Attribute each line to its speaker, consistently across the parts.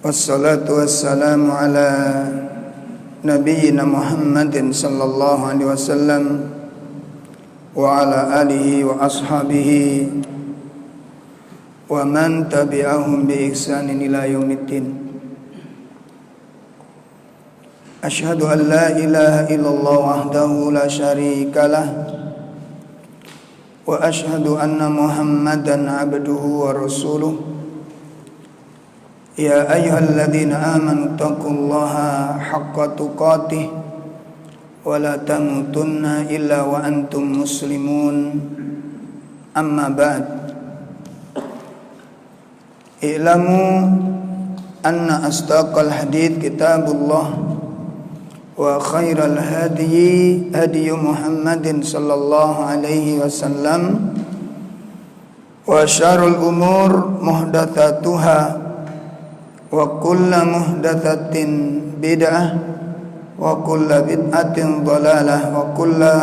Speaker 1: Wassalatu wassalamu ala nabiyyina Muhammadin sallallahu alaihi wasallam wa ala alihi wa ashabihi wa man tabi'ahum bi ihsanin ila yaumiddin. Asyhadu an la ilaha illallah wahdahu la syarika lah wa asyhadu anna Muhammadan abduhu wa rasuluh. Ya ayyuhalladzina amanu taqullaha haqqa tuqatih wa la tamutunna illa wa antum muslimun. Amma ba'd. I'lamu anna asdaqal hadits kitabullah wa khairal hadyi hadyu Muhammadin sallallahu alaihi wasallam wa syarrul umur muhdatsatuha wa kullu muhdatsatin bid'ah wa kullu bid'atin dhalalah wa kullu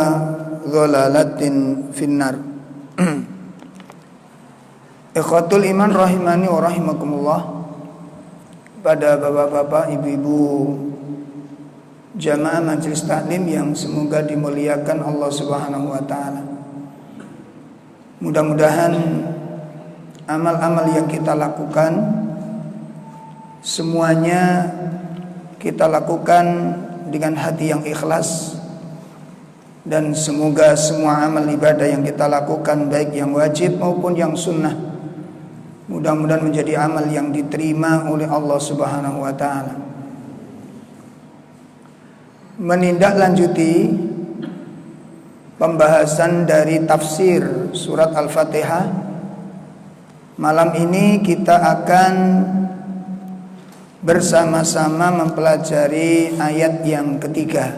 Speaker 1: dhalalatin finnar. Ikhwatul iman rahimani wa rahimakumullah. Pada bapak-bapak, ibu-ibu jamaah majelis taklim yang semoga dimuliakan Allah Subhanahu wa taala. Mudah-mudahan amal-amal yang kita lakukan semuanya kita lakukan dengan hati yang ikhlas, dan semoga semua amal ibadah yang kita lakukan baik yang wajib maupun yang sunnah mudah-mudahan menjadi amal yang diterima oleh Allah Subhanahu wa taala. Menindaklanjuti pembahasan dari tafsir surat Al-Fatihah, malam ini kita akan bersama-sama mempelajari ayat yang ketiga.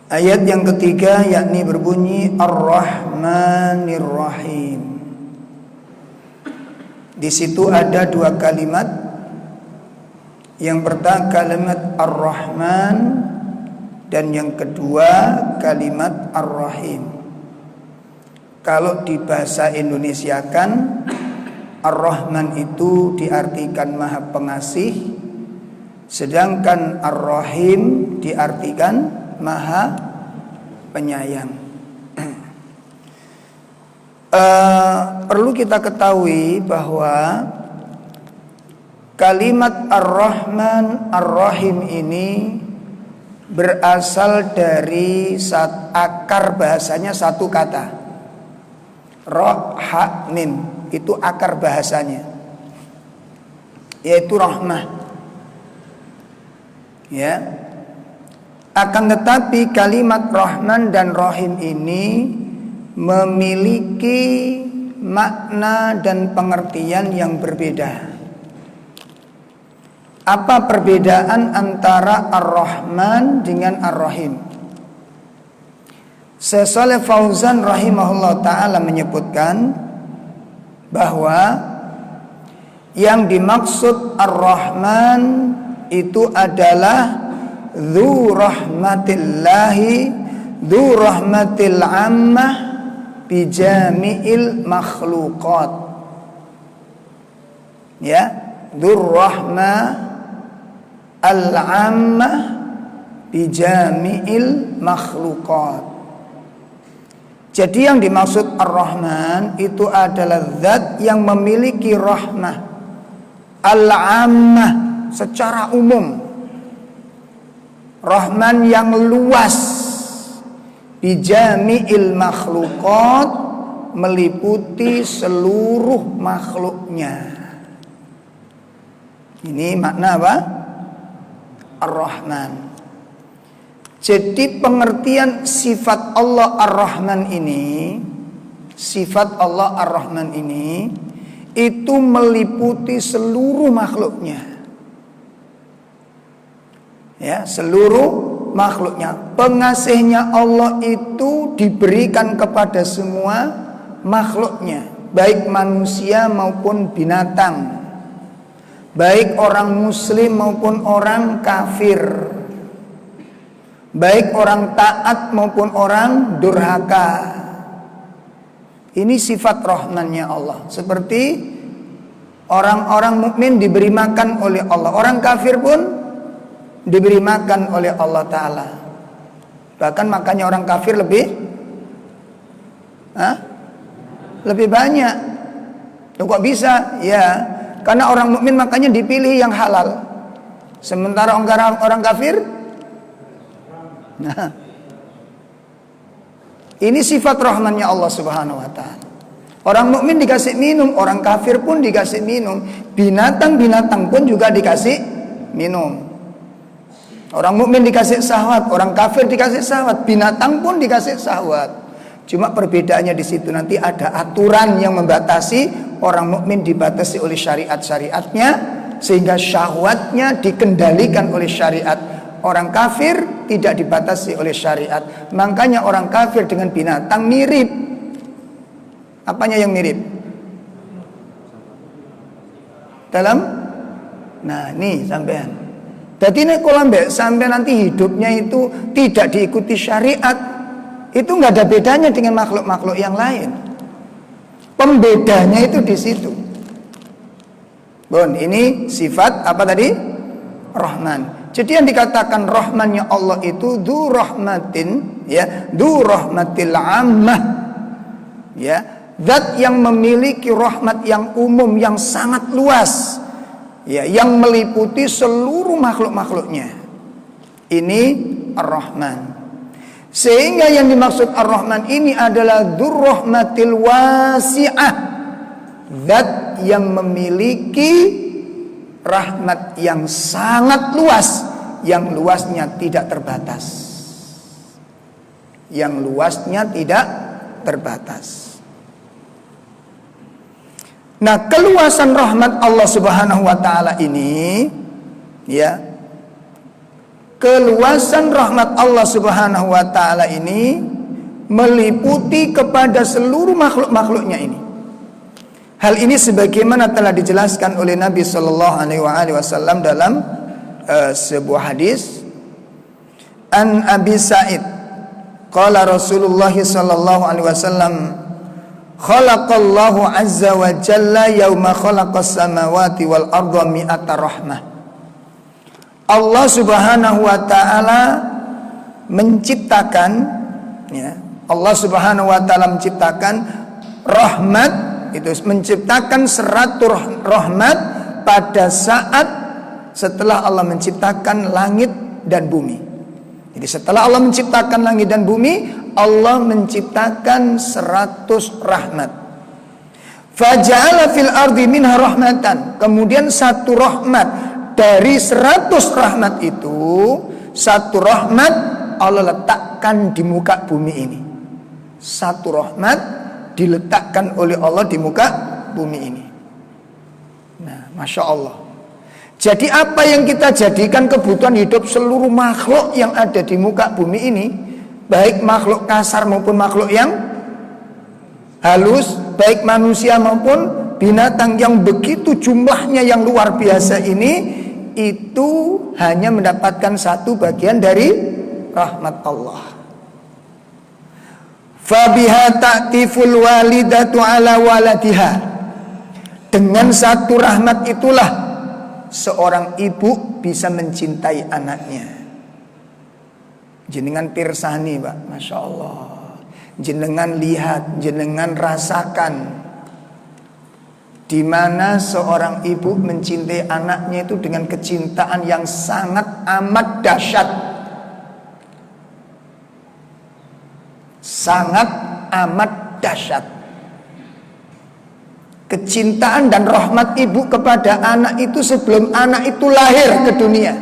Speaker 1: Ayat yang ketiga yakni berbunyi Ar-Rahmanir Rahim. Di situ ada dua kalimat. Yang pertama kalimat Ar-Rahman dan yang kedua kalimat Ar-Rahim. Kalau di bahasa Indonesiakan, Ar-Rahman itu diartikan Maha Pengasih, sedangkan Ar-Rahim diartikan Maha Penyayang. Perlu kita ketahui bahwa kalimat Ar-Rahman Ar-Rahim ini berasal dari akar bahasanya satu kata, Ra Ha Mim. Itu akar bahasanya, yaitu rahmah. Ya. Akan tetapi kalimat Rahman dan Rahim ini memiliki makna dan pengertian yang berbeda. Apa perbedaan antara Ar-Rahman dengan Ar-Rahim? Syekh Shalih Fauzan rahimahullah ta'ala menyebutkan bahwa yang dimaksud Ar-Rahman itu adalah dzu rahmatillahi, dzu rahmatil ammah bi jami'il makhluqat. Ya, dzu rahmah al-ammah bi jami'il makhluqat. Jadi yang dimaksud Ar-Rahman itu adalah zat yang memiliki rahmah al-ammah secara umum, Rahman yang luas, bijami'il makhluqat, meliputi seluruh makhluknya. Ini makna apa? Ar-Rahman. Jadi pengertian sifat Allah Ar-Rahman ini, sifat Allah Ar-Rahman ini itu meliputi seluruh makhluknya. Ya, seluruh makhluknya. Pengasihnya Allah itu diberikan kepada semua makhluknya, baik manusia maupun binatang, baik orang muslim maupun orang kafir, baik orang taat maupun orang durhaka. Ini sifat rahmannya Allah. Seperti Orang-orang mukmin diberi makan oleh Allah. Orang kafir pun diberi makan oleh Allah Ta'ala. Bahkan makannya orang kafir lebih banyak. Kok bisa? Ya, karena orang mukmin makannya dipilih yang halal. Sementara orang kafir, nah, ini sifat rahmannya Allah Subhanahu wa Ta'ala. Orang mukmin dikasih minum, orang kafir pun dikasih minum. Binatang-binatang pun juga dikasih minum. Orang mukmin dikasih syahwat, orang kafir dikasih syahwat, binatang pun dikasih syahwat. Cuma perbedaannya di situ, nanti ada aturan yang membatasi. Orang mukmin dibatasi oleh syariat-syariatnya, sehingga syahwatnya dikendalikan oleh syariat. Orang kafir tidak dibatasi oleh syariat. Makanya orang kafir dengan binatang mirip. Apanya yang mirip? Dalam? Nah, nih sampean. Jadi ini kalau sampai nanti hidupnya itu tidak diikuti syariat, itu nggak ada bedanya dengan makhluk-makhluk yang lain. Pembedanya itu di situ. Bon, ini sifat apa tadi? Rahman. Jadi yang dikatakan rahmannya Allah itu du rahmatin, ya, du rahmatil ammah, ya. Zat yang memiliki rahmat yang umum, yang sangat luas, ya, yang meliputi seluruh makhluk-makhluknya. Ini Ar-Rahman. Sehingga yang dimaksud Ar-Rahman ini adalah dzurrahmatil wasi'ah. Zat yang memiliki rahmat yang sangat luas, yang luasnya tidak terbatas. Yang luasnya tidak terbatas. Nah, keluasan rahmat Allah Subhanahu wa Ta'ala ini, ya, keluasan rahmat Allah Subhanahu wa Ta'ala ini meliputi kepada seluruh makhluk-makhluknya ini. Hal ini sebagaimana telah dijelaskan oleh Nabi Sallallahu Alaihi Wasallam dalam sebuah hadis. An Abi Sa'id qala Rasulullah Sallallahu Alaihi Wasallam, khalaqallahu azza wa jalla yauma khalaqas samawati wal arda mi'ata rahmah. Allah Subhanahu wa Ta'ala menciptakan, ya, Allah Subhanahu wa Ta'ala menciptakan rahmat, itu menciptakan 100 rahmat pada saat setelah Allah menciptakan langit dan bumi. Jadi setelah Allah menciptakan langit dan bumi, Allah menciptakan 100 rahmat. Faja'ala fil ardi minha rahmatan. Kemudian satu rahmat dari 100 rahmat itu, satu rahmat Allah letakkan di muka bumi ini. Satu rahmat diletakkan oleh Allah di muka bumi ini. Nah, Masya Allah. Jadi apa yang kita jadikan kebutuhan hidup seluruh makhluk yang ada di muka bumi ini, baik makhluk kasar maupun makhluk yang halus, baik manusia maupun binatang yang begitu jumlahnya yang luar biasa ini, itu hanya mendapatkan satu bagian dari rahmat Allah. Fabiha ta'tiful walidatu ala waladiha. Dengan satu rahmat itulah seorang ibu bisa mencintai anaknya. Jenengan pirsani, Pak, Masya Allah. Jenengan lihat, jenengan rasakan di mana seorang ibu mencintai anaknya itu dengan kecintaan yang sangat amat dahsyat. Sangat amat dahsyat. Kecintaan dan rahmat ibu kepada anak itu sebelum anak itu lahir ke dunia.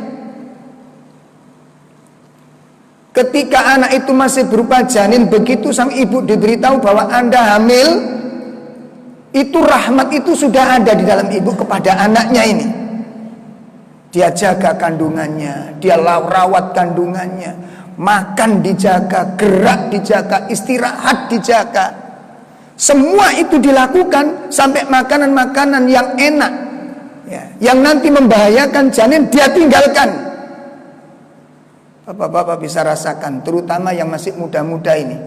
Speaker 1: Ketika anak itu masih berupa janin, begitu sang ibu diberitahu bahwa Anda hamil, itu rahmat itu sudah ada di dalam ibu kepada anaknya ini. Dia jaga kandungannya, dia rawat kandungannya, makan dijaga, gerak dijaga, istirahat dijaga. Semua itu dilakukan, sampai makanan-makanan yang enak, ya, yang nanti membahayakan janin dia tinggalkan. Bapak-bapak bisa rasakan, terutama yang masih muda-muda ini.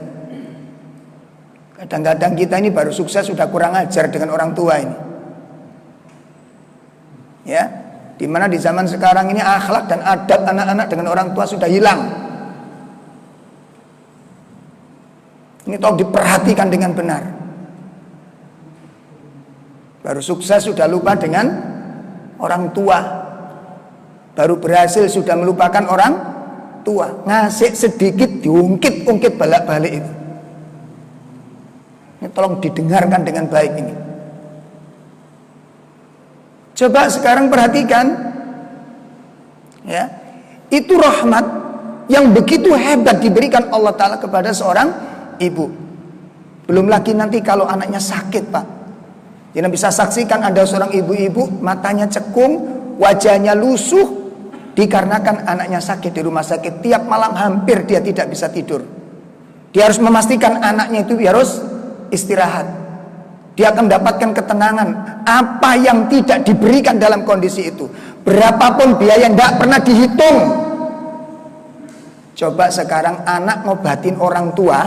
Speaker 1: Kadang-kadang kita ini baru sukses sudah kurang ajar dengan orang tua ini. Ya, di mana di zaman sekarang ini akhlak dan adab anak-anak dengan orang tua sudah hilang. Ini tolong diperhatikan dengan benar. Baru sukses sudah lupa dengan orang tua. Baru berhasil sudah melupakan orang tua. Ngasih sedikit diungkit-ungkit balik-balik itu. Ini tolong didengarkan dengan baik ini. Coba sekarang perhatikan, ya, itu rahmat yang begitu hebat diberikan Allah Ta'ala kepada seorang ibu. Belum lagi nanti kalau anaknya sakit, Pak. Kita bisa saksikan ada seorang ibu-ibu matanya cekung, wajahnya lusuh, dikarenakan anaknya sakit di rumah sakit. Tiap malam hampir dia tidak bisa tidur. Dia harus memastikan anaknya itu harus istirahat. Dia akan mendapatkan ketenangan. Apa yang tidak diberikan dalam kondisi itu, berapapun biaya tidak pernah dihitung. Coba sekarang anak ngobatin orang tua,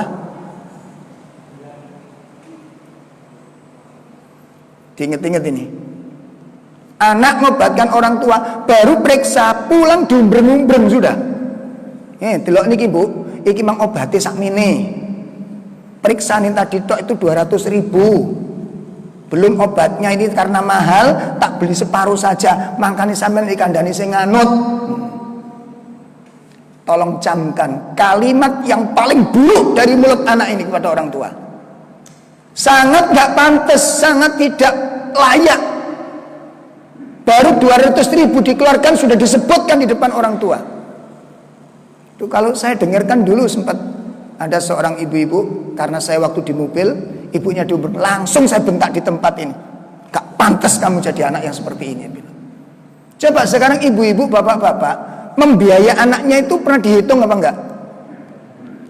Speaker 1: diinget-inget ini. Anak ngobatkan orang tua, baru periksa, pulang diumbreng-umbreng sudah. Delok niki Bu, iki mang obati sakmene. Periksa nih tadi tok itu 200.000. Belum obatnya ini karena mahal, tak beli separuh saja. Makanya sampean dikandani sing nganut. Tolong camkan kalimat yang paling buruk dari mulut anak ini kepada orang tua. Sangat gak pantas, sangat tidak layak. Baru 200.000 dikeluarkan sudah disebutkan di depan orang tua. Itu kalau saya dengarkan dulu sempat ada seorang ibu-ibu, karena saya waktu di mobil, ibunya diumur, langsung saya bentak di tempat ini. Gak pantas kamu jadi anak yang seperti ini. Coba sekarang ibu-ibu, bapak-bapak, membiayai anaknya itu pernah dihitung apa enggak?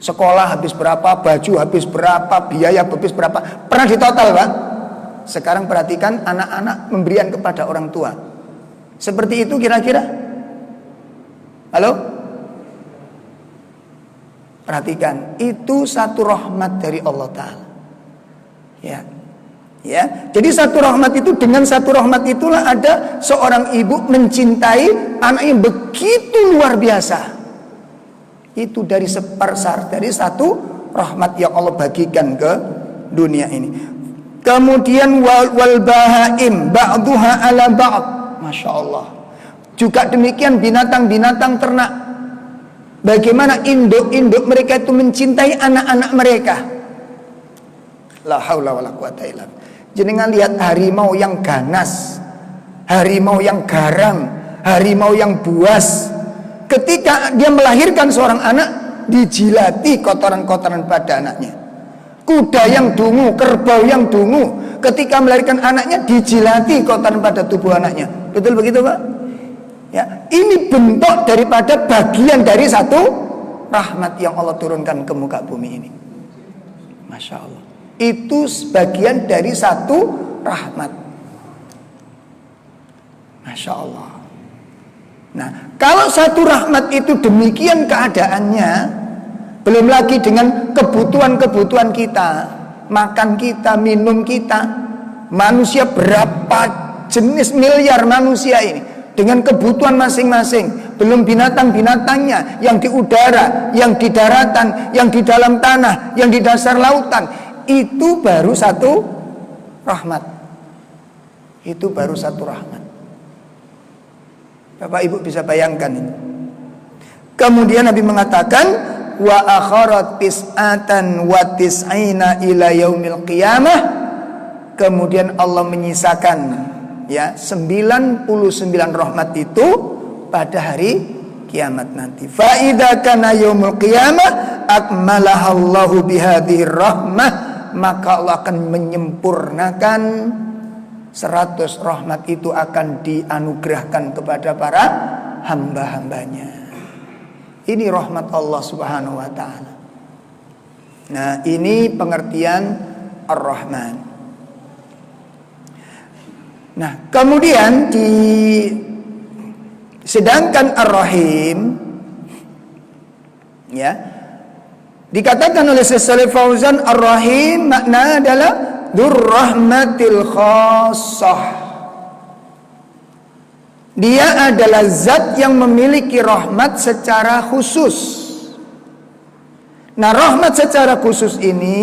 Speaker 1: Sekolah habis berapa, baju habis berapa, biaya habis berapa, pernah ditotal, Pak? Sekarang perhatikan anak-anak pemberian kepada orang tua. Seperti itu kira-kira? Halo? Perhatikan, itu satu rahmat dari Allah Ta'ala. Ya. Ya. Jadi satu rahmat itu, dengan satu rahmat itulah ada seorang ibu mencintai anak yang begitu luar biasa. Itu dari separsar, dari satu rahmat yang Allah bagikan ke dunia ini. Kemudian wal bahaim ba'duha ala ba'd. Masya Allah. Juga demikian binatang-binatang ternak. Bagaimana induk-induk mereka itu mencintai anak-anak mereka. La haula wala quwata illa billah. Jenengan lihat harimau yang ganas, harimau yang garang, harimau yang buas. Ketika dia melahirkan seorang anak, dijilati kotoran-kotoran pada anaknya. Kuda yang dungu, kerbau yang dungu, ketika melahirkan anaknya dijilati kotoran pada tubuh anaknya. Betul begitu, Pak? Ya, ini bentuk daripada bagian dari satu rahmat yang Allah turunkan ke muka bumi ini. Masya Allah. Itu sebagian dari satu rahmat. Masya Allah. Nah, kalau satu rahmat itu demikian keadaannya, belum lagi dengan kebutuhan-kebutuhan kita, makan kita, minum kita, manusia berapa jenis miliar manusia ini, dengan kebutuhan masing-masing, belum binatang-binatangnya yang di udara, yang di daratan, yang di dalam tanah, yang di dasar lautan. Itu baru satu rahmat. Itu baru satu rahmat. Bapak Ibu bisa bayangkan ini. Kemudian Nabi mengatakan, wa akharat tis'atan wa tis'ina ila yaumil qiyamah. Kemudian Allah menyisakan, ya, 99 rahmat itu pada hari kiamat nanti. Fa idza kana yaumul qiyamah akmalaha Allahu bihadhihi rahmah, maka Allah akan menyempurnakan 100 rahmat itu akan dianugerahkan kepada para hamba-hambanya. Ini rahmat Allah Subhanahu wa ta'ala. Nah, ini pengertian Ar-Rahman. Nah, kemudian sedangkan Ar-Rahim, ya, dikatakan oleh Syekh Shalih Fauzan, Ar-Rahim makna adalah Dzur rahmatil khassah. Dia adalah zat yang memiliki rahmat secara khusus. Nah, rahmat secara khusus ini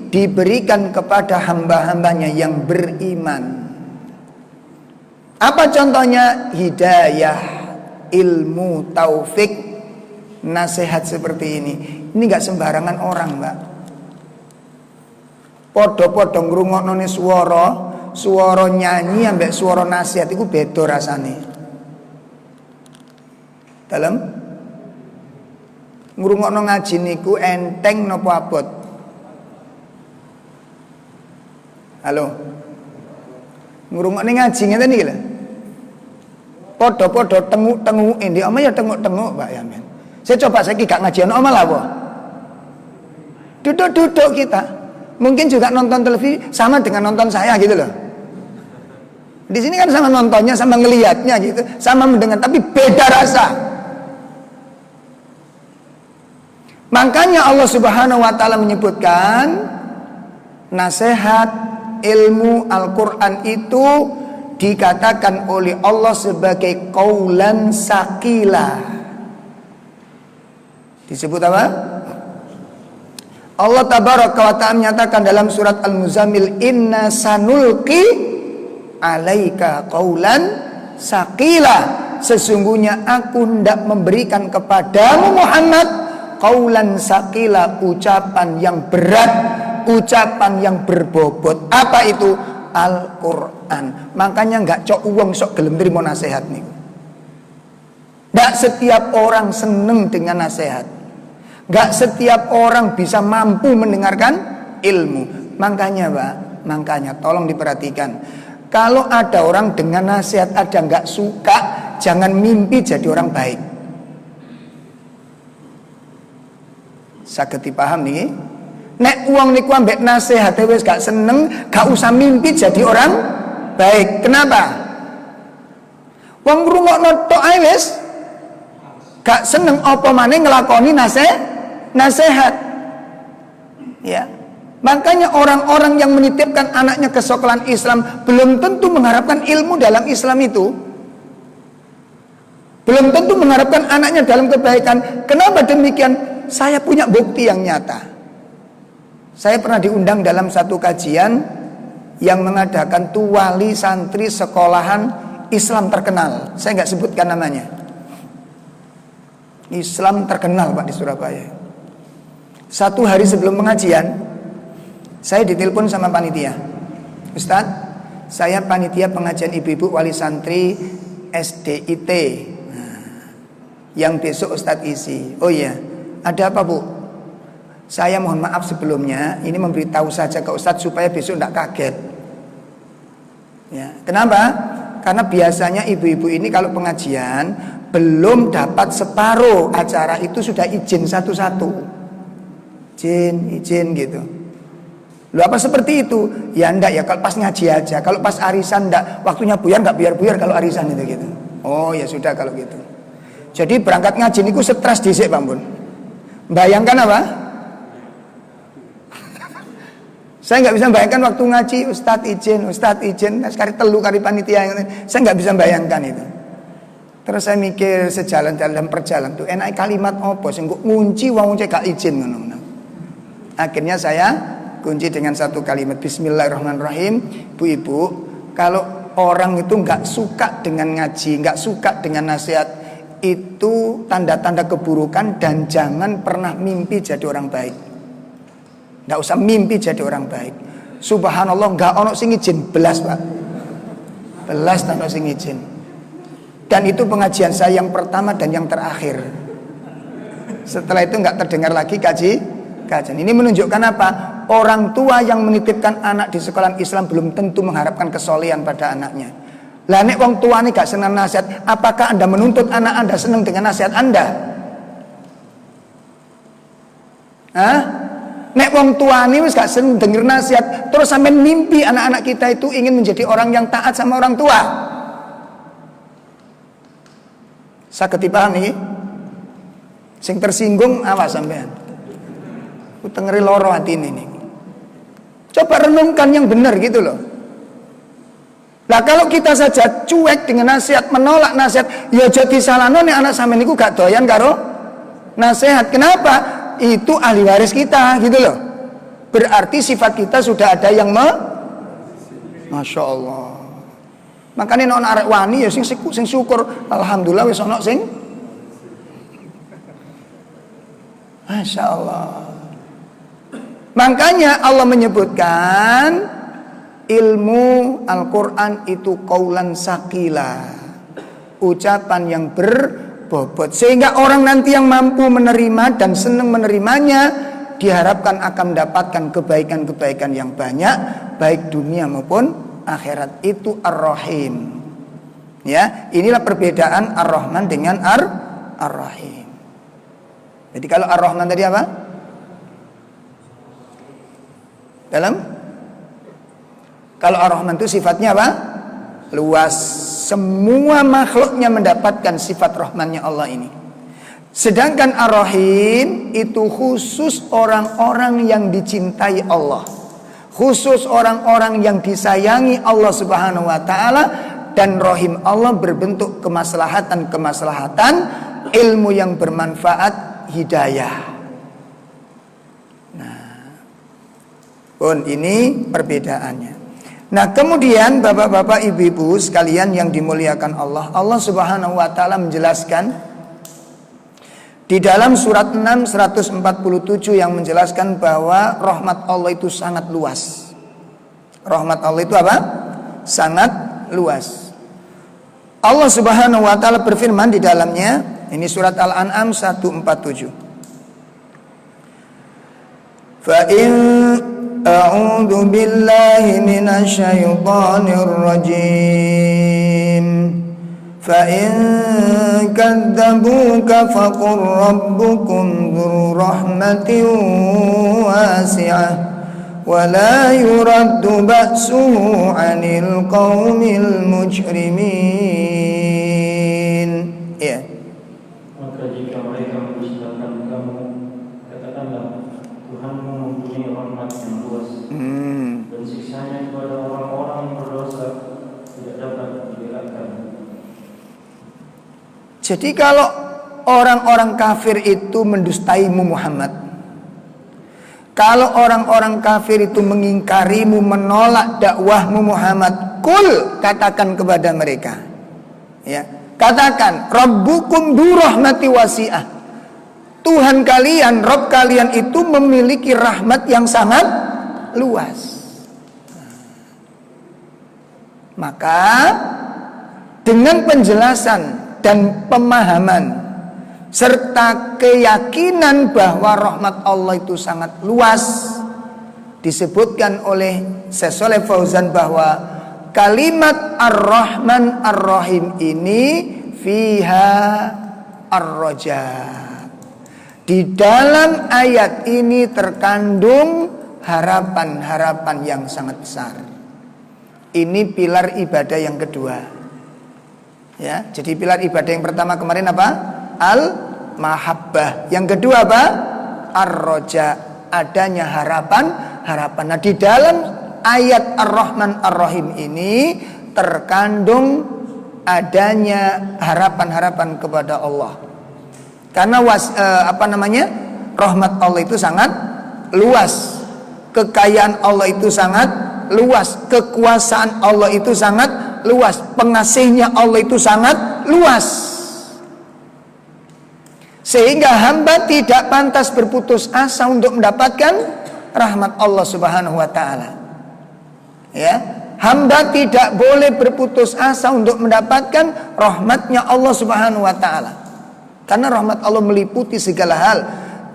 Speaker 1: diberikan kepada hamba-hambanya yang beriman. Apa contohnya? Hidayah, ilmu, taufik, nasihat seperti ini. Ini gak sembarangan orang, Mbak. Podo-podo ngrungokno swara nyanyi ambek swara nasihat iku beda rasane. Dalam ngrungokno ngaji niku enteng napa abot? Halo. Ngrungokne ngaji ngeten iki lho. Podo-podo tenguk-tenguke ndek omah ya tenguk-tenguk, Mbak Yamin. Saya coba saiki gak ngaji ana omah lah apa? Duduk-duduk kita. Mungkin juga nonton televisi sama dengan nonton saya gitu loh. Di sini kan sama nontonnya, sama ngelihatnya gitu, sama mendengar, tapi beda rasa. Makanya Allah Subhanahu wa taala menyebutkan nasihat, ilmu Al-Qur'an itu dikatakan oleh Allah sebagai qaulan sakila. Disebut apa? Allah tabaraka wa ta'ala menyatakan dalam surat Al-Muzammil, inna sanulqi alaika qaulan sakila. Sesungguhnya aku hendak memberikan kepadamu Muhammad qaulan sakila, ucapan yang berat, ucapan yang berbobot. Apa itu? Al-Qur'an. Makanya enggak cok uang sok gelem trimo nasihat niku. Enggak setiap orang seneng dengan nasihat. Gak setiap orang bisa mampu mendengarkan ilmu. Makanya Pak, makanya tolong diperhatikan. Kalau ada orang dengan nasihat ada gak suka, jangan mimpi jadi orang baik. Saged dipaham nih. Nek uang niku ambek nasihat wis gak seneng, gak usah mimpi jadi orang baik. Kenapa? Wong ngrungokno tok ae wis gak seneng apa maneh nglakoni nasihat. Ya. Makanya orang-orang yang menitipkan anaknya ke sekolahan Islam belum tentu mengharapkan ilmu dalam Islam itu. Belum tentu mengharapkan anaknya dalam kebaikan. Kenapa demikian? Saya punya bukti yang nyata. Saya pernah diundang dalam satu kajian yang mengadakan tuwali santri sekolahan Islam terkenal. Saya nggak sebutkan namanya. Islam terkenal Pak di Surabaya. Satu hari sebelum pengajian, saya ditelepon sama panitia. Ustadz, saya panitia pengajian ibu-ibu wali santri SDIT. Yang besok Ustadz isi. Oh iya, ada apa Bu? Saya mohon maaf sebelumnya, ini memberitahu saja ke Ustadz supaya besok tidak kaget. Ya, kenapa? Karena biasanya ibu-ibu ini kalau pengajian belum dapat separuh acara itu sudah izin satu-satu. Izin gitu. Lu apa seperti itu? Ya enggak ya, kalau pas ngaji aja. Kalau pas arisan enggak, waktunya buyar enggak buyar-buyar kalau arisan itu gitu. Oh ya sudah kalau gitu. Jadi berangkat ngaji niku stres dhisik Pak Bun. Bayangkan apa? Saya enggak bisa bayangkan waktu ngaji Ustadz izin, sekali telu kali panitia. Saya enggak bisa bayangkan itu. Terus saya mikir sejalan dalam perjalanan tuh enak kalimat apa sing kok ngunci wong cek gak izin ngono. Akhirnya saya kunci dengan satu kalimat Bismillahirrahmanirrahim. Bu-ibu, kalau orang itu nggak suka dengan ngaji, nggak suka dengan nasihat, itu tanda-tanda keburukan dan jangan pernah mimpi jadi orang baik. Nggak usah mimpi jadi orang baik. Subhanallah, nggak ono sing izin belas Pak, belas tanpa sing izin. Dan itu pengajian saya yang pertama dan yang terakhir. Setelah itu nggak terdengar lagi kajian. Ini menunjukkan apa? Orang tua yang menitipkan anak di sekolahan Islam belum tentu mengharapkan kesolehan pada anaknya. Lah nek wong tua ini gak senang nasihat, apakah Anda menuntut anak Anda senang dengan nasihat Anda? Hah? Nek wong tua ini wis gak senang denger nasihat, terus sampai mimpi anak-anak kita itu ingin menjadi orang yang taat sama orang tua. Saged dipahami? Sing tersinggung awas sampean. Tengeri loro hati ini. Coba renungkan yang benar gitu loh. Lah kalau kita saja cuek dengan nasihat, menolak nasihat, ya jadi salahno nek anak sampean niku gak doyan karo nasihat. Kenapa? Itu ahli waris kita gitu loh. Berarti sifat kita sudah ada yang Masya Allah. Makanya nek arek wani ya sing syukur, alhamdulillah wis ana sing Masya Allah. Makanya Allah menyebutkan ilmu Al-Quran itu qaulan sakila, ucapan yang berbobot, sehingga orang nanti yang mampu menerima dan senang menerimanya diharapkan akan mendapatkan kebaikan-kebaikan yang banyak, baik dunia maupun akhirat. Itu Ar-Rahim. Ya, inilah perbedaan Ar-Rahman dengan Ar-Rahim. Jadi kalau Ar-Rahman tadi apa? Kalau Ar-Rahman itu sifatnya apa? Luas. Semua makhluknya mendapatkan sifat Rahmannya Allah ini. Sedangkan Ar-Rahim itu khusus orang-orang yang dicintai Allah, khusus orang-orang yang disayangi Allah Subhanahu wa taala. Dan Rahim Allah berbentuk kemaslahatan, ilmu yang bermanfaat, hidayah. Nah, pun ini perbedaannya. Nah, kemudian bapak-bapak, ibu-ibu sekalian yang dimuliakan Allah, Allah Subhanahu wa taala menjelaskan di dalam surat 6 147 yang menjelaskan bahwa rahmat Allah itu sangat luas. Rahmat Allah itu apa? Sangat luas. Allah Subhanahu wa taala berfirman di dalamnya, ini surat Al-An'am 147. Fa in a'udzu billahi minasy syaithanir rajim. Fa in kadzabuka faqur rabbukum dzur rahmatin wasi'ah wa la yuraddu ba'suhu 'anil qaumil mujrimin. Ya.
Speaker 2: Maka jika mereka mendustakan kamu, katakanlah Tuhanmu mempunyai rahmat yang luas, dan siksanya kepada orang-orang yang berdosa tidak dapat dielakkan.
Speaker 1: Jadi kalau orang-orang kafir itu mendustaimu Muhammad, kalau orang-orang kafir itu mengingkarimu, menolak dakwahmu Muhammad, kul, katakan kepada mereka, ya, katakan, Rabbukum du rahmati wasi'ah. Tuhan kalian, Rabb kalian itu memiliki rahmat yang sangat luas. Maka dengan penjelasan dan pemahaman serta keyakinan bahwa rahmat Allah itu sangat luas, disebutkan oleh Syekh Shalih Fauzan bahwa kalimat Ar-Rahman Ar-Rahim ini fiha ar-raja. Di dalam ayat ini terkandung harapan-harapan yang sangat besar. Ini pilar ibadah yang kedua. Ya, jadi pilar ibadah yang pertama kemarin apa? Al-mahabbah. Yang kedua apa? Ar-raja, adanya harapan. Nah, di dalam ayat Ar-Rahman Ar-Rahim ini terkandung adanya harapan-harapan kepada Allah. Karena rahmat Allah itu sangat luas. Kekayaan Allah itu sangat luas. Kekuasaan Allah itu sangat luas. Pengasihnya Allah itu sangat luas. Sehingga hamba tidak pantas berputus asa untuk mendapatkan rahmat Allah Subhanahu wa taala. Ya, hamba tidak boleh berputus asa untuk mendapatkan rahmatnya Allah Subhanahu wa taala. Karena rahmat Allah meliputi segala hal,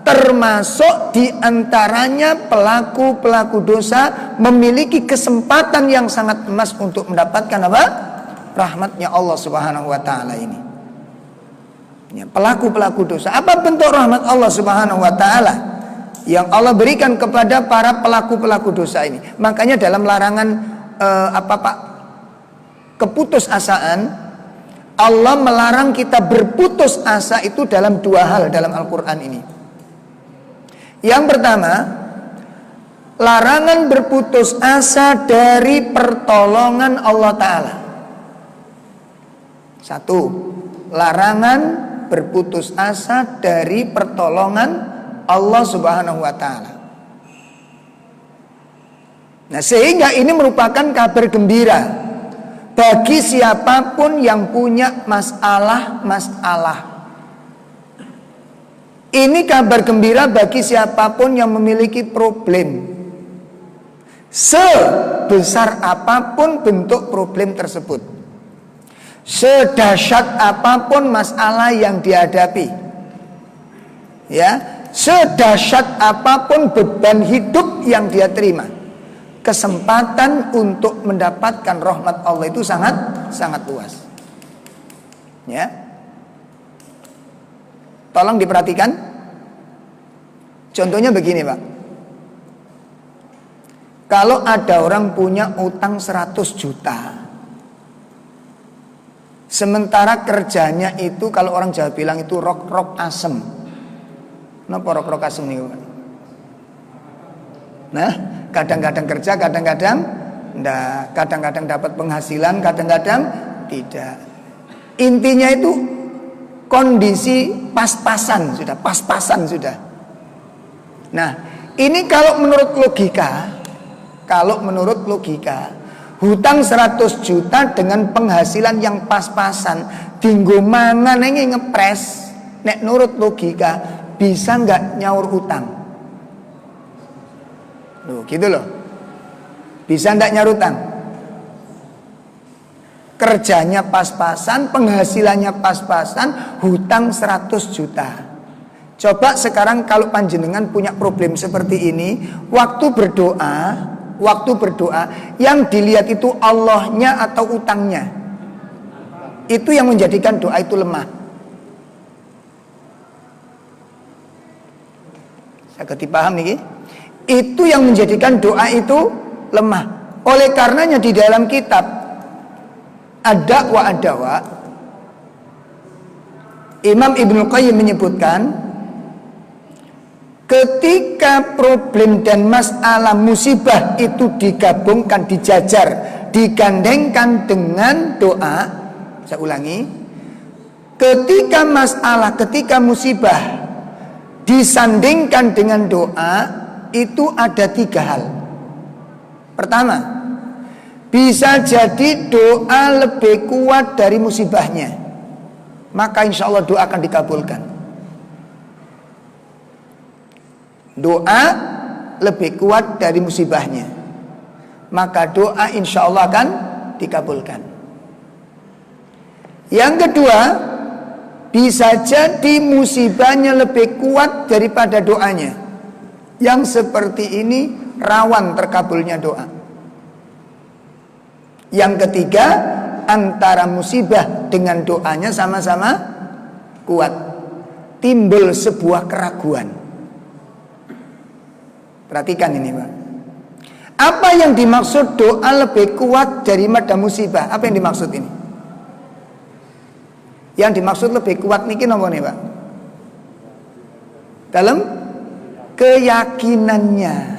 Speaker 1: termasuk diantaranya pelaku-pelaku dosa memiliki kesempatan yang sangat emas untuk mendapatkan apa? Rahmatnya Allah Subhanahu wa taala ini. Ya, pelaku-pelaku dosa. Apa bentuk rahmat Allah Subhanahu wa taala yang Allah berikan kepada para pelaku-pelaku dosa ini? Makanya dalam larangan keputusasaan, Allah melarang kita berputus asa itu dalam dua hal dalam Al-Quran ini. Yang pertama, larangan berputus asa dari pertolongan Allah Ta'ala. Satu, larangan berputus asa dari pertolongan Allah Subhanahu wa Ta'ala. Nah, sehingga ini merupakan kabar gembira bagi siapapun yang punya masalah. Ini kabar gembira bagi siapapun yang memiliki problem, sebesar apapun bentuk problem tersebut, sedahsyat apapun masalah yang dihadapi, ya, sedahsyat apapun beban hidup yang dia terima, kesempatan untuk mendapatkan rahmat Allah itu sangat luas. Ya, tolong diperhatikan. Contohnya begini, Pak. Kalau ada orang punya utang 100 juta, sementara kerjanya itu, kalau orang Jawa bilang itu rok-rok asem. Kenapa rok-rok asem nih, Pak? Nah, kadang-kadang kerja, kadang-kadang enggak, kadang-kadang dapat penghasilan, kadang-kadang tidak. Intinya itu kondisi pas-pasan sudah. Nah, ini kalau menurut logika, hutang 100 juta dengan penghasilan yang pas-pasan, dinggo mangan ini ngepres, nek nurut logika bisa nggak nyaur hutang? Loh, gitu loh. Bisa nggak nyaur hutang? Kerjanya pas-pasan, penghasilannya pas-pasan, hutang 100 juta. Coba sekarang kalau panjenengan punya problem seperti ini, waktu berdoa yang dilihat itu Allahnya atau utangnya. Itu yang menjadikan doa itu lemah. Saya paham nih. Itu yang menjadikan doa itu lemah. Oleh karenanya di dalam kitab Ad-Da'wa Imam Ibnu Qayyim menyebutkan, ketika problem dan masalah musibah itu digabungkan, dijajar, digandengkan dengan doa. Saya ulangi, ketika musibah disandingkan dengan doa, itu ada 3 hal. Pertama, bisa jadi doa lebih kuat dari musibahnya, maka insya Allah doa akan dikabulkan. Doa lebih kuat dari musibahnya, maka doa insya Allah akan dikabulkan. Yang kedua, bisa jadi musibahnya lebih kuat daripada doanya. Yang seperti ini rawan terkabulnya doa. Yang ketiga, antara musibah dengan doanya sama-sama kuat, timbul sebuah keraguan. Perhatikan ini, Pak. Apa yang dimaksud doa lebih kuat daripada musibah? Apa yang dimaksud ini? Yang dimaksud lebih kuat niki napa nih, Pak? Dalam keyakinannya.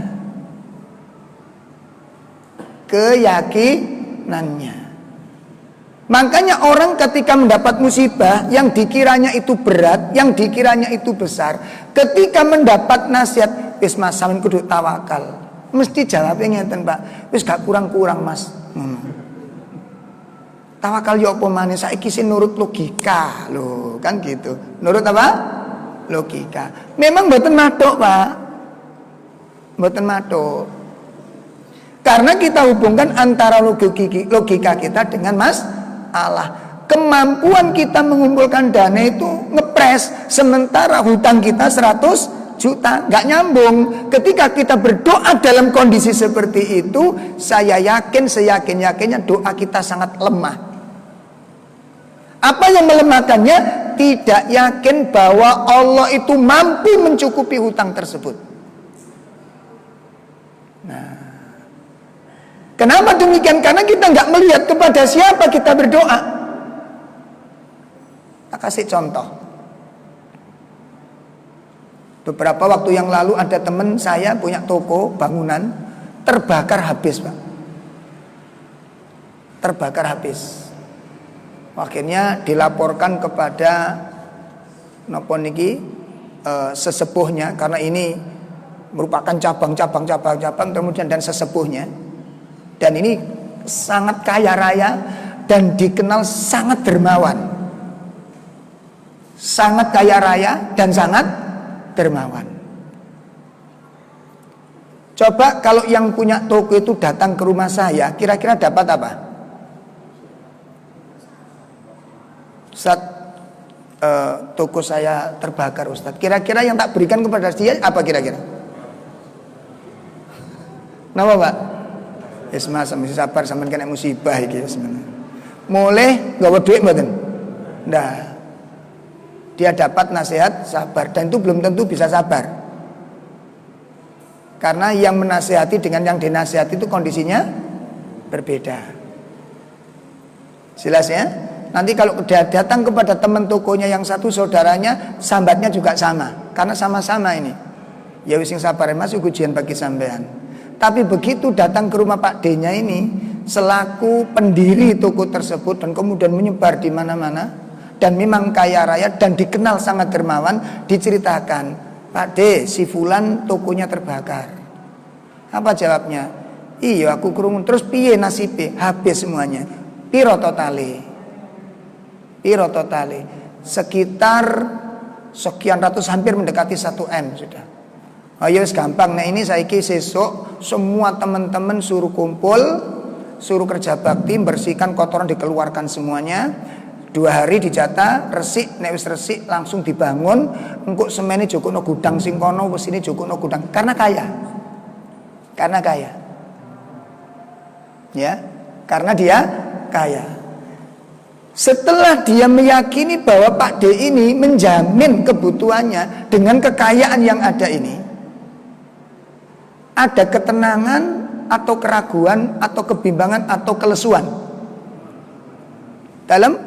Speaker 1: Makanya orang ketika mendapat musibah yang dikiranya itu berat, yang dikiranya itu besar, ketika mendapat nasihat, wis Mas sampeyan kudu tawakal, mesti jawabnya ngeten, Pak, wis gak kurang-kurang Mas. Tawakal yo apa maneh, saiki sing nurut logika lho, kan gitu. Nurut apa? Logika. Memang mboten mathuk, Pak. Mboten mathuk. Karena kita hubungkan antara logika kita dengan masalah. Kemampuan kita mengumpulkan dana itu ngepres, sementara hutang kita 100 juta, nggak nyambung. Ketika kita berdoa dalam kondisi seperti itu, saya yakin, seyakin-yakinnya doa kita sangat lemah. Apa yang melemahkannya? Tidak yakin bahwa Allah itu mampu mencukupi hutang tersebut. Nah, kenapa demikian? Karena kita nggak melihat kepada siapa kita berdoa. Kita kasih contoh. Beberapa waktu yang lalu ada teman saya punya toko bangunan terbakar habis, Pak. Terbakar habis. Akhirnya dilaporkan kepada napa niki sesepuhnya, karena ini merupakan cabang kemudian dan sesepuhnya. Dan ini sangat kaya raya dan dikenal sangat dermawan. Sangat kaya raya dan sangat dermawan. Coba kalau yang punya toko itu datang ke rumah saya, kira-kira dapat apa? Ustaz, toko saya terbakar Ustaz. Kira-kira yang tak berikan kepada dia apa kira-kira? Napa Pak? Wis Mas sampe sabar sampean kena musibah iki sebenarnya. Mulai gawe duit mboten? Ndak. Dia dapat nasihat sabar dan itu belum tentu bisa sabar. Karena yang menasihati dengan yang dinasihati itu kondisinya berbeda. Jelas ya? Nanti kalau dia datang kepada teman tokonya yang satu saudaranya, sambatnya juga sama. Karena sama-sama ini. Ya wis sing sabar Mas, ujian bagi sampean. Tapi begitu datang ke rumah Pak D-nya ini, selaku pendiri toko tersebut dan kemudian menyebar di mana-mana dan memang kaya raya dan dikenal sangat dermawan, diceritakan, Pak D, si fulan tokonya terbakar. Apa jawabnya? Iya aku krungu. Terus piye nasibe? Habis semuanya. Piro totale? Piro totale? Sekitar sekian ratus, hampir mendekati 1M sudah. Ayo gampang. Nah ini saiki sesuk semua teman-teman suruh kumpul, suruh kerja bakti, bersihkan kotoran dikeluarkan semuanya. 2 hari dijata, resik, nek wis resik langsung dibangun, engko semene jukukno gudang sing kono, wis ini jukukno gudang. Karena kaya. Karena kaya. Ya, karena dia kaya. Setelah dia meyakini bahwa Pak D ini menjamin kebutuhannya dengan kekayaan yang ada ini, ada ketenangan atau keraguan atau kebimbangan atau kelesuan dalam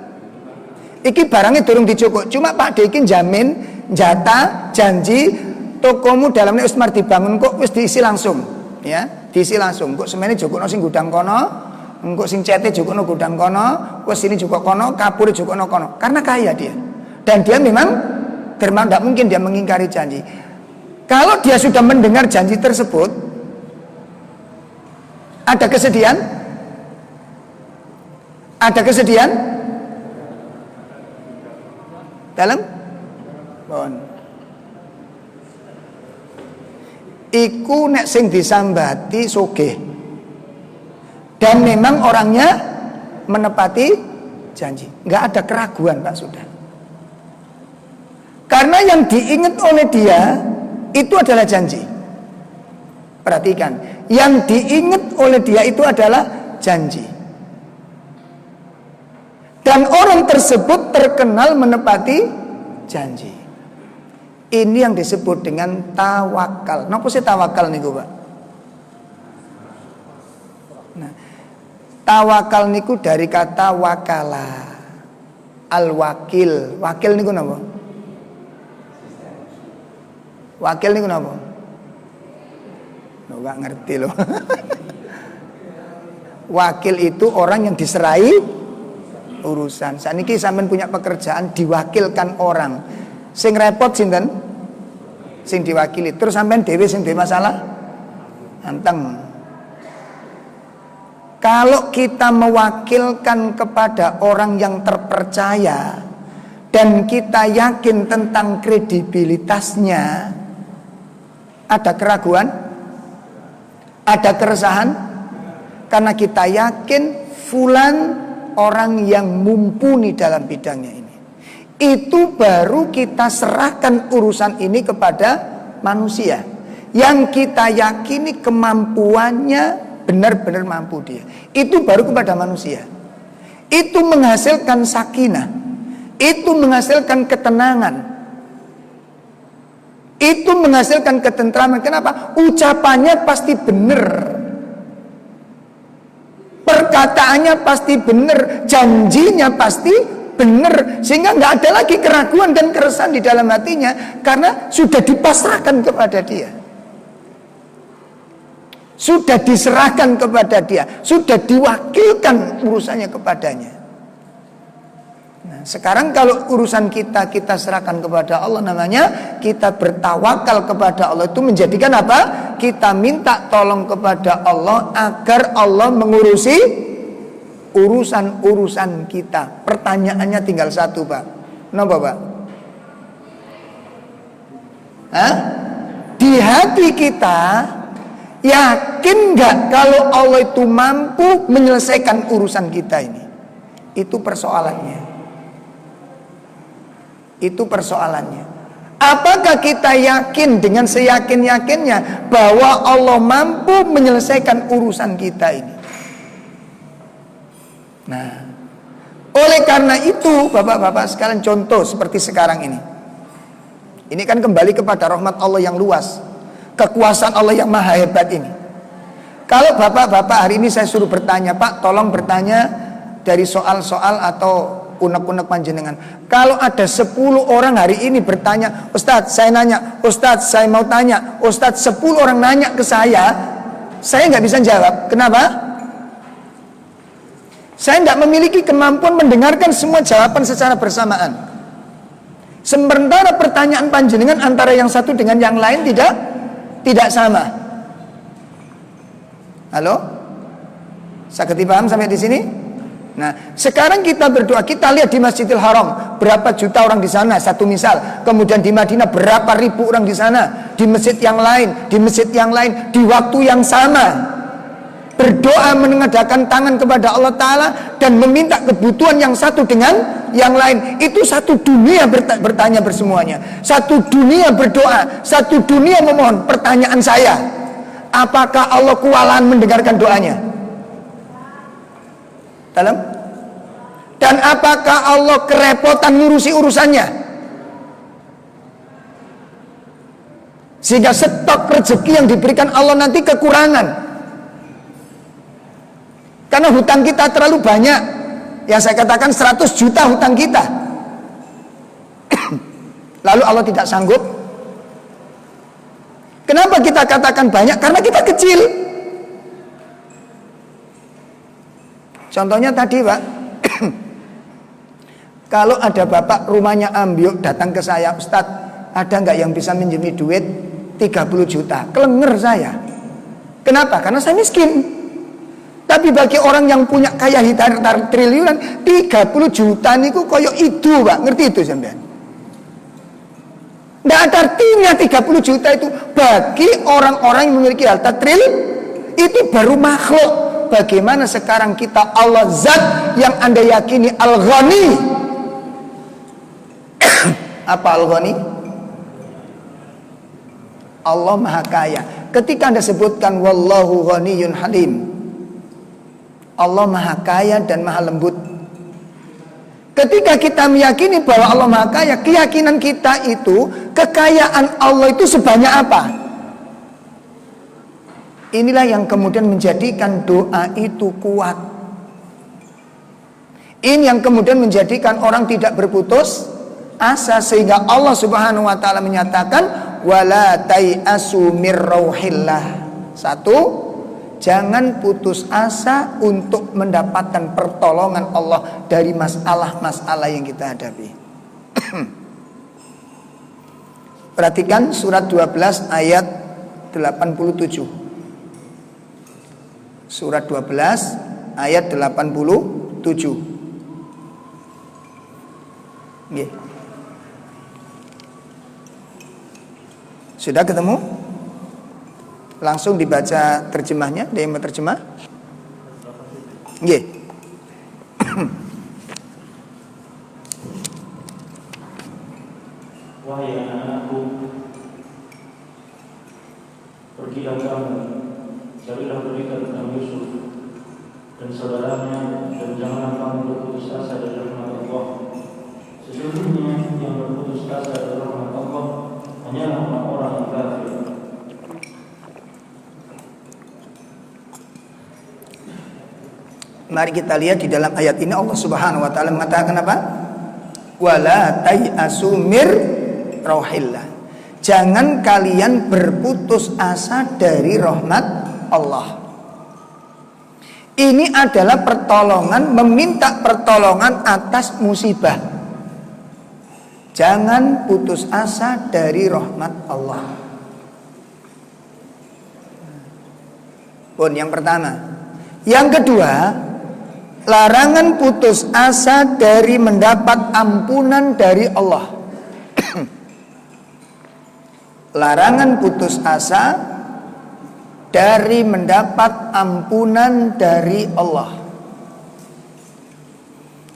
Speaker 1: iki barangnya durung dicukuk. Cuma Pak D iki jamin, jatah, janji tokomu dalamnya wis mari dibangun kok wis diisi langsung, ya, diisi langsung. Kok semene jukukno sing gudang kono, engko sing cete jukukno gudang kono, wis sini juga kono, kapure jukukno kono. Karena kaya dia. Dan dia memang dermawan, tidak mungkin dia mengingkari janji. Kalau dia sudah mendengar janji tersebut, ada kesedihan? Ada kesedihan? Dalam? Bon. Iku nek sing disambati sugih. Dan memang orangnya menepati janji. Nggak ada keraguan Pak sudah. Karena yang diingat oleh dia itu adalah janji. Perhatikan, yang diingat oleh dia itu adalah janji. Dan orang tersebut terkenal menepati janji. Ini yang disebut dengan tawakal. Napa sih tawakal niku, Pak? Nah, tawakal niku dari kata wakala. Al-wakil. Wakil niku napa? Wakil niku napa? Loh, gak ngerti loh. Wakil itu orang yang diserai urusan. Saniki sampean punya pekerjaan diwakilkan orang. Sing repot sinten? Sing diwakili. Terus sampean dhewe sing duwe masalah? Anteng. Kalau kita mewakilkan kepada orang yang terpercaya dan kita yakin tentang kredibilitasnya, ada keraguan? Ada keresahan? Karena kita yakin fulan orang yang mumpuni dalam bidangnya ini. Itu baru kita serahkan urusan ini kepada manusia yang kita yakini kemampuannya benar-benar mampu dia. Itu baru kepada manusia. Itu menghasilkan sakinah. Itu menghasilkan ketenangan. Itu menghasilkan ketentraman. Kenapa? Ucapannya pasti benar, perkataannya pasti benar, janjinya pasti benar, sehingga nggak ada lagi keraguan dan keresahan di dalam hatinya karena sudah dipasrahkan kepada Dia, sudah diserahkan kepada Dia, sudah diwakilkan urusannya kepadanya. Nah, sekarang kalau urusan kita serahkan kepada Allah, namanya kita bertawakal kepada Allah. Itu menjadikan apa? Kita minta tolong kepada Allah agar Allah mengurusi urusan-urusan kita. Pertanyaannya tinggal satu, Pak. Kenapa, Pak? Hah? Di hati kita yakin nggak kalau Allah itu mampu menyelesaikan urusan kita ini? Itu persoalannya. Itu persoalannya. Apakah kita yakin dengan seyakin-yakinnya bahwa Allah mampu menyelesaikan urusan kita ini? Nah, oleh karena itu, bapak-bapak sekalian, contoh seperti sekarang ini. Ini kan kembali kepada rahmat Allah yang luas, kekuasaan Allah yang maha hebat ini. Kalau bapak-bapak hari ini saya suruh bertanya, Pak, tolong bertanya dari soal-soal atau unek-unek panjenengan. Kalau ada 10 orang hari ini bertanya, Ustadz saya nanya, Ustadz saya mau tanya, Ustadz 10 orang nanya ke saya nggak bisa jawab. Kenapa? Saya tidak memiliki kemampuan mendengarkan semua jawaban secara bersamaan. Sementara pertanyaan panjenengan antara yang satu dengan yang lain tidak sama. Halo? Sakit dipaham sampai di sini? Nah, sekarang kita berdoa, kita lihat di Masjidil Haram berapa juta orang di sana, satu misal. Kemudian di Madinah berapa ribu orang di sana, di masjid yang lain, di waktu yang sama. Berdoa menengadahkan tangan kepada Allah Ta'ala dan meminta kebutuhan yang satu dengan yang lain. Itu satu dunia bertanya bersemuanya, satu dunia berdoa, satu dunia memohon. Pertanyaan saya, apakah Allah kewalahan mendengarkan doanya? Dalam? Dan apakah Allah kerepotan ngurusi urusannya sehingga stok rezeki yang diberikan Allah nanti kekurangan? Karena hutang kita terlalu banyak. Yang saya katakan 100 juta hutang kita. Lalu Allah tidak sanggup. Kenapa kita katakan banyak? Karena kita kecil. Contohnya tadi, Pak. Kalau ada bapak rumahnya ambyuk datang ke saya, Ustadz, ada nggak yang bisa minjemi duit 30 juta? Kelenger saya. Kenapa? Karena saya miskin. Tapi bagi orang yang punya kaya hitam triliunan, 30 juta niku koyo itu, Pak. Ngerti itu sampean? Nggak ada artinya 30 juta itu. Bagi orang-orang yang memiliki harta triliun, itu baru makhluk. Bagaimana sekarang kita Allah Zat yang Anda yakini Al-Ghani? Apa Al-Ghani? Allah Maha Kaya. Ketika Anda sebutkan Wallahu Ghaniyun Halim, Allah Maha Kaya dan Maha Lembut. Ketika kita meyakini bahwa Allah Maha Kaya, keyakinan kita itu, kekayaan Allah itu sebanyak apa? Inilah yang kemudian menjadikan doa itu kuat. Ini yang kemudian menjadikan orang tidak berputus asa, sehingga Allah Subhanahu wa taala menyatakan wala tai'asu mir rauhillah. Satu, jangan putus asa untuk mendapatkan pertolongan Allah dari masalah-masalah yang kita hadapi. Perhatikan surat 12 ayat 87. Surat 12 ayat 87. Nggih. Sudah ketemu? Langsung dibaca terjemahnya. Ada yang mau terjemah? Nggih.
Speaker 2: Wahai anak-anakku, pergilah kamu, carilah berita tentang Yusuf dan saudaranya, dan janganlah kamu berputus asa dari rahmat Allah. Sesungguhnya yang berputus asa dari rahmat Allah hanyalah orang-orang yang kafir.
Speaker 1: Mari kita lihat di dalam ayat ini Allah Subhanahu wa taala mengatakan apa? Wala tai'asu mir rauhillah. Jangan kalian berputus asa dari rahmat Allah. Ini adalah pertolongan, meminta pertolongan atas musibah. Jangan putus asa dari rahmat Allah. Pun yang pertama. Yang kedua, larangan putus asa dari mendapat ampunan dari Allah. Larangan putus asa dari mendapat ampunan dari Allah.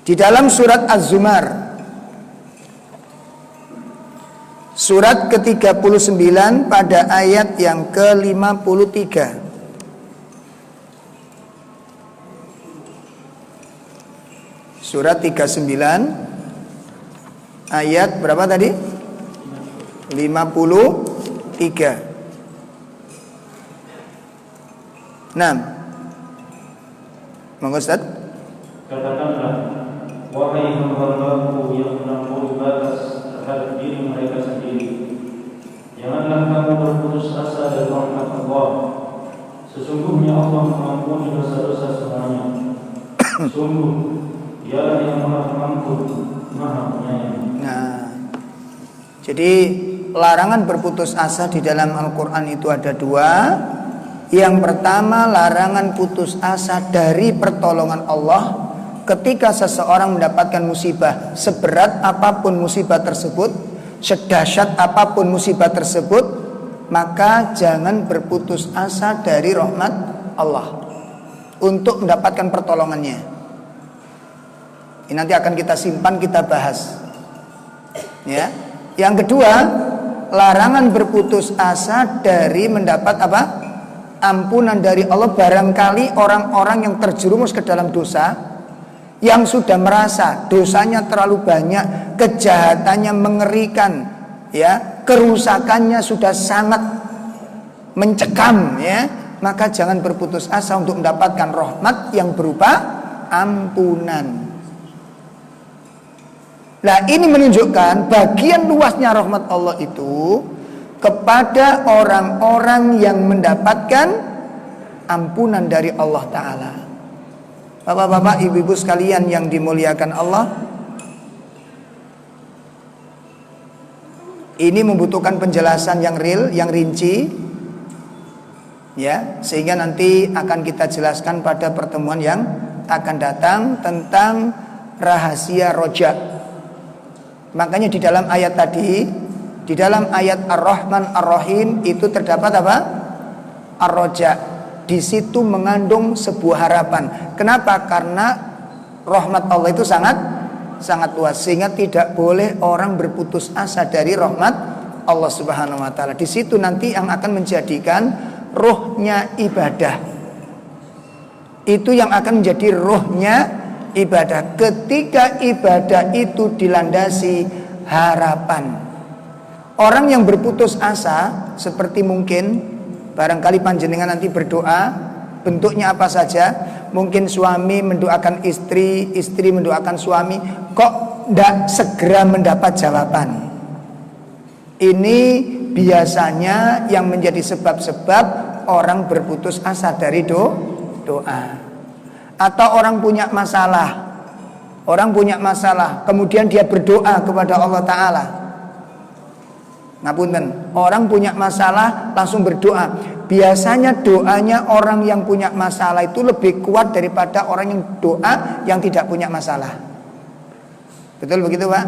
Speaker 1: Di dalam surat Az-Zumar, surat ke-39 pada ayat yang ke-53. Surat 39 ayat berapa tadi? 53. 6. Monggo Ustaz.
Speaker 2: Katakanlah, wahai hamba-Hambaku yang melampaui batas terhadap diri mereka sendiri, janganlah kamu berputus asa dari rahmat Allah. Sesungguhnya Allah mengampuni dosa-dosa semuanya. Sungguh Dialah yang Maha Pengampun, Maha Penyayang.
Speaker 1: Nah, jadi larangan berputus asa di dalam Al-Quran itu ada dua. Yang pertama, larangan putus asa dari pertolongan Allah ketika seseorang mendapatkan musibah. Seberat apapun musibah tersebut, sedahsyat apapun musibah tersebut, maka jangan berputus asa dari rahmat Allah untuk mendapatkan pertolongannya. Ini nanti akan kita simpan, kita bahas. Ya. Yang kedua, larangan berputus asa dari mendapat apa? Ampunan dari Allah. Barangkali orang-orang yang terjerumus ke dalam dosa, yang sudah merasa dosanya terlalu banyak, kejahatannya mengerikan, ya, kerusakannya sudah sangat mencekam, ya, maka jangan berputus asa untuk mendapatkan rahmat yang berupa ampunan. Nah, ini menunjukkan bagian luasnya rahmat Allah itu kepada orang-orang yang mendapatkan ampunan dari Allah Ta'ala. Bapak-bapak, ibu-ibu sekalian yang dimuliakan Allah, ini membutuhkan penjelasan yang real, yang rinci, ya, sehingga nanti akan kita jelaskan pada pertemuan yang akan datang tentang rahasia roja. Makanya di dalam ayat tadi, di dalam ayat Ar-Rahman Ar-Rahim itu terdapat apa? Ar-Roja. Di situ mengandung sebuah harapan. Kenapa? Karena rahmat Allah itu sangat luas, sehingga tidak boleh orang berputus asa dari rahmat Allah Subhanahu wa taala. Di situ nanti yang akan menjadikan ruhnya ibadah. Itu yang akan menjadi ruhnya ibadah. Ketika ibadah itu dilandasi harapan. Orang yang berputus asa, seperti mungkin barangkali panjenengan nanti berdoa, bentuknya apa saja. Mungkin suami mendoakan istri, istri mendoakan suami, kok tidak segera mendapat jawaban. Ini biasanya yang menjadi sebab-sebab orang berputus asa dari doa. Atau orang punya masalah, kemudian dia berdoa kepada Allah Ta'ala. Ngapunten, orang punya masalah langsung berdoa. Biasanya doanya orang yang punya masalah itu lebih kuat daripada orang yang doa yang tidak punya masalah. Betul begitu, Pak?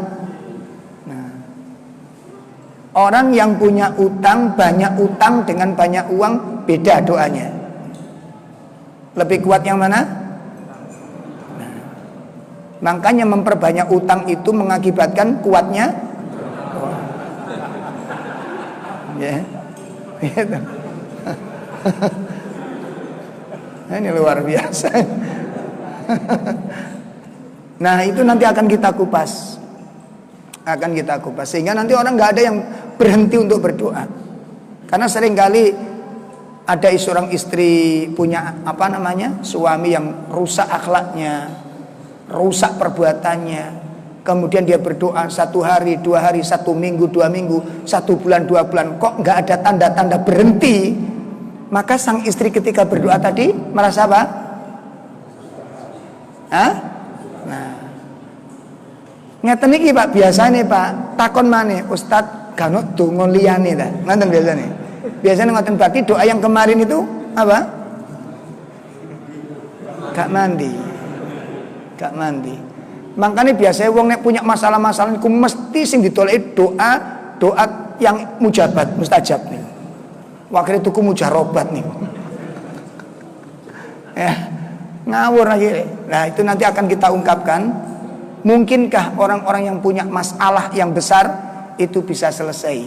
Speaker 1: Nah, orang yang punya utang, banyak utang dengan banyak uang, beda doanya. Lebih kuat yang mana? Nah, makanya memperbanyak utang itu mengakibatkan kuatnya ya, gitu. Ini luar biasa. Nah, itu nanti akan kita kupas, sehingga nanti orang nggak ada yang berhenti untuk berdoa. Karena seringkali ada seorang istri punya suami yang rusak akhlaknya, rusak perbuatannya, kemudian dia berdoa 1 hari, 2 hari, 1 minggu, 2 minggu, 1 bulan, 2 bulan, kok nggak ada tanda-tanda berhenti, maka sang istri ketika berdoa tadi merasa apa? Hah? Nah, ngeten iki Pak, biasane Pak, takon maneh, Ustaz gano donga liyane ta. Ngoten biasane. Biasane ngoten, berarti doa yang kemarin itu apa? Gak mandi. Gak mandi. Makanya biasanya wong nek punya masalah-masalah niku mesti sing ditoleki doa yang mujabat, mustajab nih. Wakil tuku mujarobat nih. Ya, ngawur lagi. Nah, itu nanti akan kita ungkapkan. Mungkinkah orang-orang yang punya masalah yang besar itu bisa selesai?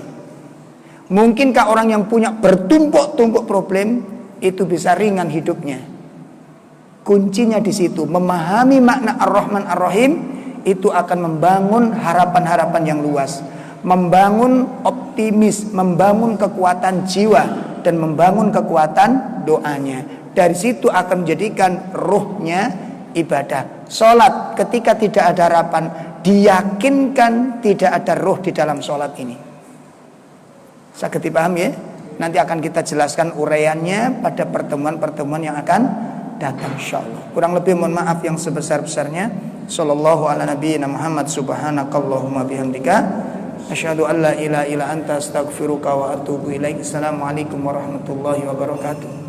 Speaker 1: Mungkinkah orang yang punya bertumpuk-tumpuk problem itu bisa ringan hidupnya? Kuncinya di situ, memahami makna Ar-Rahman Ar-Rahim itu akan membangun harapan-harapan yang luas, membangun optimis, membangun kekuatan jiwa dan membangun kekuatan doanya. Dari situ akan menjadikan ruhnya ibadah. Salat ketika tidak ada harapan, diyakinkan tidak ada ruh di dalam salat ini. Saged dipahami ya? Nanti akan kita jelaskan uraiannya pada pertemuan-pertemuan yang akan datang insyaallah. Kurang lebih mohon maaf yang sebesar-besarnya. Sallallahu ala nabiyyina Muhammad, subhanakallahumma bihamdika asyhadu an la ilaha illa anta astaghfiruka wa atubu ilaik. Assalamualaikum warahmatullahi wabarakatuh.